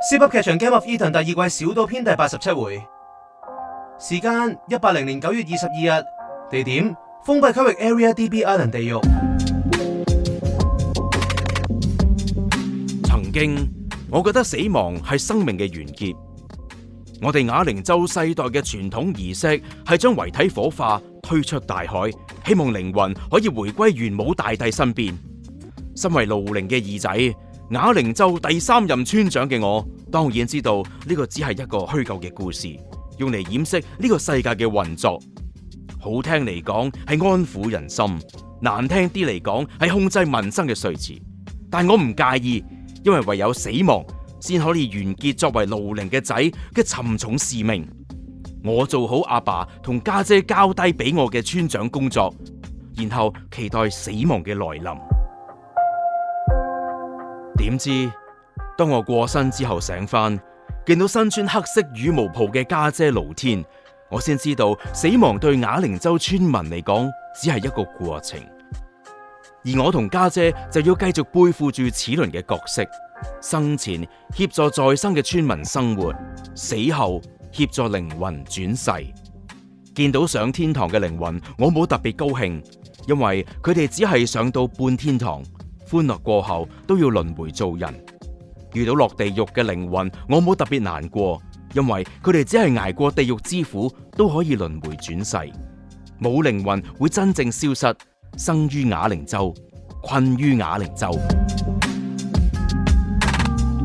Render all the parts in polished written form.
Zip 噏劇場 Game of Eden 第二季小島篇第87回，時間180年9月22日，地點封閉區域 Area DB Island 地獄。曾經我覺得死亡係生命嘅完結。我哋啞鈴洲世代嘅傳統儀式係將遺體火化推出大海，希望靈魂可以回歸元武大帝身邊。身為盧零嘅二仔，啞鈴洲第3任村長嘅我，當然知道呢個只係一個虛構嘅故事，用嚟掩飾呢個世界嘅運作。好聽嚟講係安撫人心，難聽啲嚟講係控制民生嘅說辭。但我唔介意，因為唯有死亡先可以完結作為盧零嘅仔嘅沉重使命。我做好阿爸同家姐交低俾我嘅村長工作，然後期待死亡嘅來臨。點知當我過身之後醒返，見到身穿黑色羽毛袍嘅家姐盧天，我先知道死亡對啞鈴洲村民嚟講只係一個過程，而我同家姐就要繼續背負住齒輪嘅角色，生前協助在生嘅村民生活，死後協助靈魂轉世。見到上天堂嘅靈魂，我冇特別高興，因為佢哋只係上到半天堂，歡樂過後都要輪迴做人。遇到落地獄嘅靈魂，我冇特別難過，因為佢哋只係捱過地獄之苦，都可以輪迴轉世。冇靈魂會真正消失，生於啞鈴洲，困於啞鈴洲。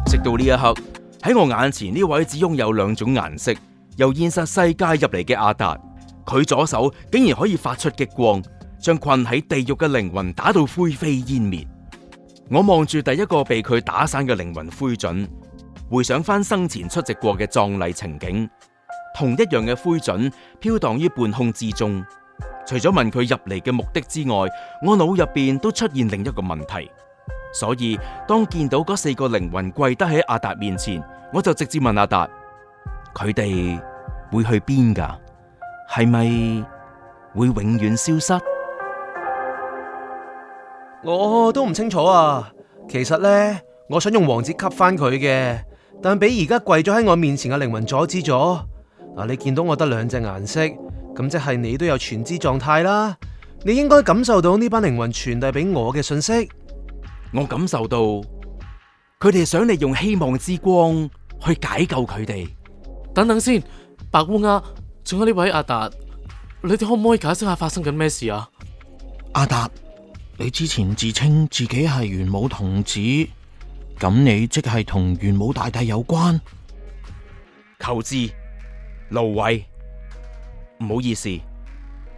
直到呢一刻，喺我眼前呢位只擁有2種顏色，由現實世界入嚟嘅阿達，佢左手竟然可以發出激光，將困喺地獄嘅靈魂打到灰飛煙滅。我望住第一個被佢打散嘅靈魂灰燼，回想翻生前出席過嘅葬禮情景，同一樣嘅灰燼飄蕩於半空之中。除咗問佢入嚟嘅目的之外，我腦入邊都出現另一個問題。所以當見到嗰4個靈魂跪得喺阿達面前，我就直接問阿達：佢哋會去邊噶？係咪會永遠消失？我都唔清楚啊。其實呢，我想用王子吸翻佢嘅，但俾而家跪咗喺我面前嘅靈魂阻止咗。嗱，你見到我得2隻顏色，咁即係你都有全知狀態啦。你應該感受到呢班靈魂傳遞俾我嘅信息。我感受到佢哋想利用希望之光去解救佢哋。等等先，白烏鴉，仲有呢位阿達，你哋可唔可以解釋下發生緊咩事啊？阿達，你之前自稱自己係元武童子，咁你即係同元武大帝有關？求知，蘆葦，唔好意思，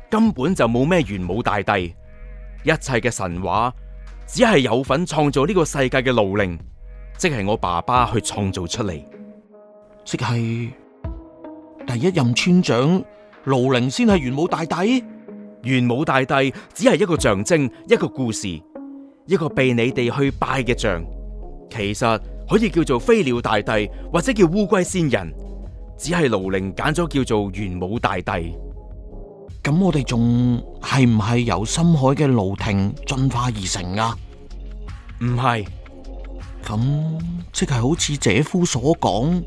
根本就冇咩元武大帝，一切嘅神話只係有份創造呢個世界嘅盧零，即係我爸爸去創造出嚟。即係第1任村長盧零先係元武大帝？元武大帝只係一個象徵，一個故事，一個被你哋去拜嘅像，其實可以叫做飛鳥大帝或者叫烏龜仙人，只係盧零揀咗叫做元武大帝。咁我哋仲係唔係由深海嘅盧亭進化而成啊？唔係。咁即係好似姐夫所講，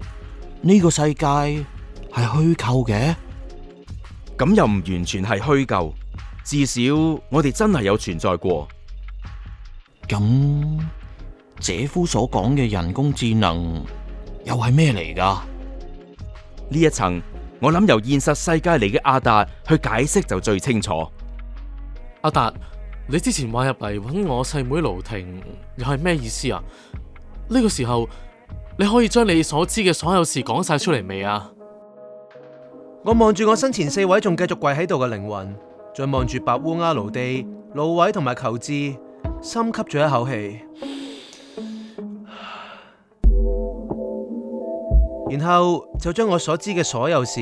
呢個世界係虛構嘅？咁又唔完全係虛構，至少我哋真係有存在過。咁姐夫所講嘅人工智能又係咩嚟噶？呢一層我諗由現實世界嚟嘅阿達去解釋就最清楚。阿達，你之前話入嚟揾我細妹盧婷，又係咩意思啊？呢個時候你可以將你所知嘅所有事講晒出嚟未啊？我望住我生前4位仲繼續跪喺度嘅靈魂，再望住白烏鴉盧地、蘆葦同埋求知，深吸咗一口氣，然後就將我所知嘅所有事，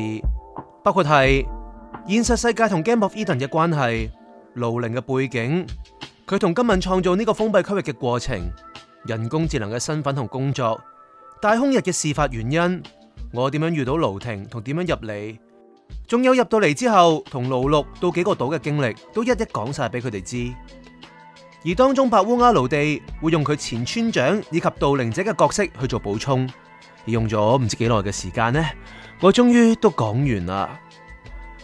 包括係現實世界同 Game of Eden 嘅關係、盧零嘅背景、佢同今敏創造呢個封閉區域嘅過程、人工智能嘅身份同工作、大空日嘅事發原因、我點樣遇到盧婷同點樣入嚟，仲有入到嚟之後同盧六到幾個島嘅經歷，都一一講晒俾佢哋知。而當中白烏鴉盧地會用佢前村長以及盜靈者嘅角色去做補充，用咗唔知幾耐嘅時間呢，我終於都講完啦。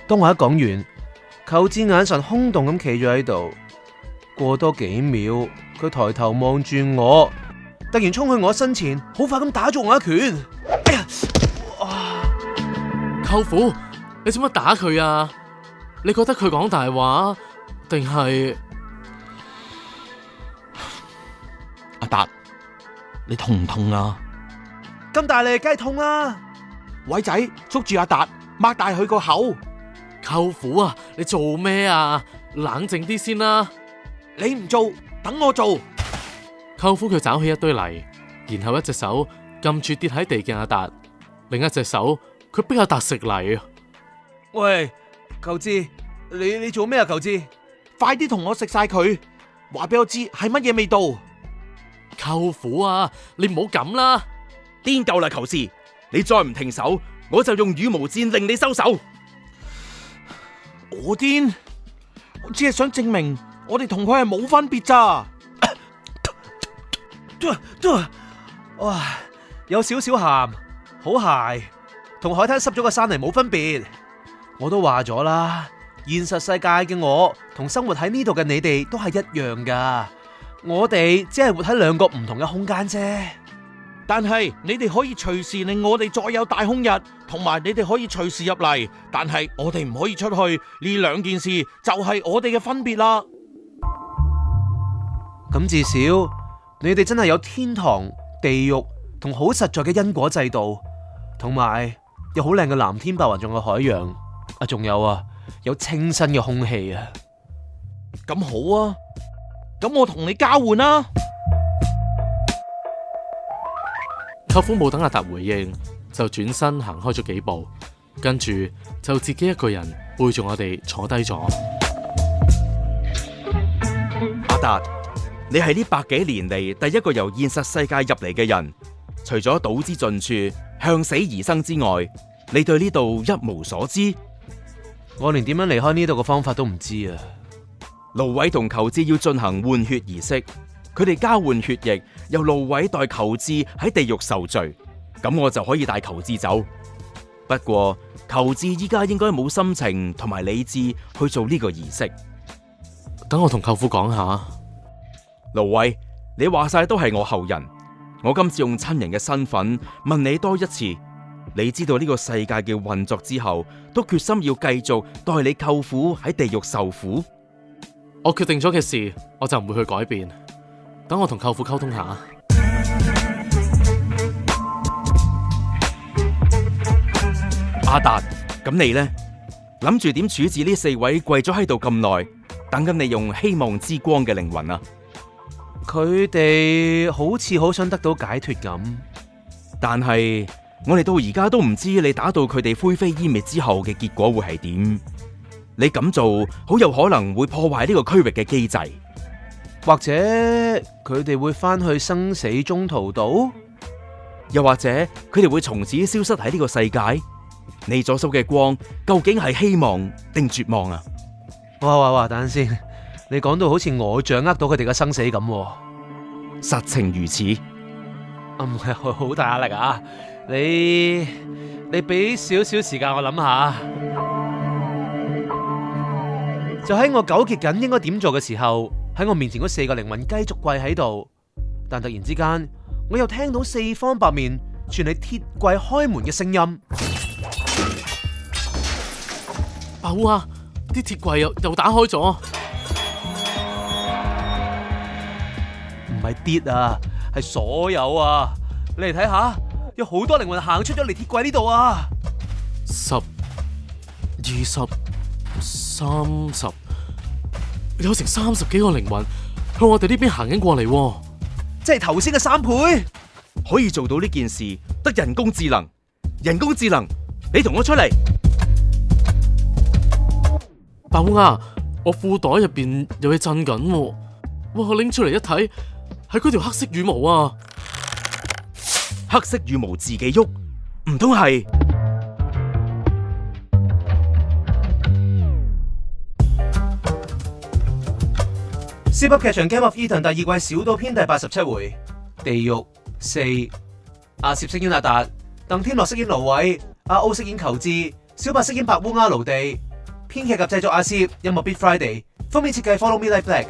當我一講完，求志眼神空洞咁企咗喺度。過多幾秒，佢抬頭望住我，突然衝去我身前，好快咁打咗我一拳。哎呀！舅父，你做乜打佢啊？你覺得佢講大話，定係？阿達，你痛唔痛啊？咁大力，梗係痛啦！偉仔，捉住阿達，擘大佢個口。舅父啊，你做咩啊？冷靜啲先啦。你唔做，等我做。舅父佢找起一堆泥，然後一隻手撳住跌喺地嘅阿達，另一隻手佢逼阿達食泥啊！喂，求志，你做咩啊？求志，快啲同我食晒佢，話俾我知係乜嘢味道。舅父啊，你唔好咁啦！癲夠啦，求志，你再唔停手，我就用羽毛箭令你收手。我癲，我只係想證明我哋同佢係冇分別咋。哇，有少少鹹，好鹹，同海灘濕咗個山泥冇分別。我都話咗啦，現實世界嘅我同生活喺呢度嘅你哋都係一樣噶，我哋只係活喺兩個唔同嘅空間啫。但係你哋可以隨時令我哋再有大空日，同埋你哋可以隨時入嚟，但係我哋唔可以出去。呢兩件事就係我哋嘅分別啦。咁至少你哋真係有天堂、地獄同好實在嘅因果制度，同埋有好靚嘅藍天白雲仲有海洋啊，仲有啊，有清新嘅空氣啊。咁好啊，咁我同你交換啦。舅父冇等阿達回應，就轉身行開咗幾步，跟住就自己一個人背住我哋坐低咗。阿達，你係呢100幾年嚟第一個由現實世界入嚟嘅人，除咗賭之盡處、向死而生之外，你對呢度一無所知。我連點樣離開呢度嘅方法都唔知啊！蘆葦同求志要進行換血儀式，佢哋交換血液，由蘆葦代求志喺地獄受罪，咁我就可以帶求志走。不過求志依家應該冇心情同埋理智去做呢個儀式。等我同舅父講下。蘆葦，你話晒都係我後人，我今次用親人嘅身份問你多一次，你知道呢個世界嘅運作之後，都決心要繼續代你舅父喺地獄受苦？我決定咗嘅事，我就唔會去改變。等我同舅父溝通下。阿達，咁你呢？諗住點處置呢4位跪咗喺度咁耐，等緊你用希望之光嘅靈魂啊？佢哋好似好想得到解脫咁，但係我哋到而家都唔知你打到佢哋灰飛煙滅之後嘅結果會係點。你咁做好有可能會破壞呢個區域嘅機制，或者佢哋會翻去生死中途島，又或者佢哋會從此消失喺呢個世界。你所屬嘅光究竟係希望定絕望啊？哇，等陣先，你講到好似我掌握到佢哋嘅生死咁。實情如此。唔係好大壓力啊！你俾少少時間我諗下。就喺我糾結緊應該點做嘅時候，喺我面前嗰4個靈魂繼續跪喺度，但突然之間我又聽到四方八面傳嚟鐵櫃開門嘅聲音。爸烏啊！啲鐵櫃又打開咗，唔係跌啊，係所有啊！你嚟睇下，有好多靈魂行出咗嚟鐵櫃呢度啊！10、20、30，有成30幾個靈魂向我哋呢邊行緊過嚟，即係頭先嘅3倍。可以做到呢件事，得人工智能。人工智能，你同我出嚟。爸烏啊！我褲袋入邊有嘢震緊，哇！我拎出嚟一睇，係嗰條黑色羽毛啊！黑色羽毛自己喐，唔通係？Zip 噏劇場 Game of Eden 第2季小島篇第87回，地獄4。阿攝飾演阿達，鄧天樂飾演蘆葦，阿歐飾演求志，小白飾演白烏鴉盧地。編劇及製作阿攝，音樂 Beat Friday，封面設計 Follow Me Like Black。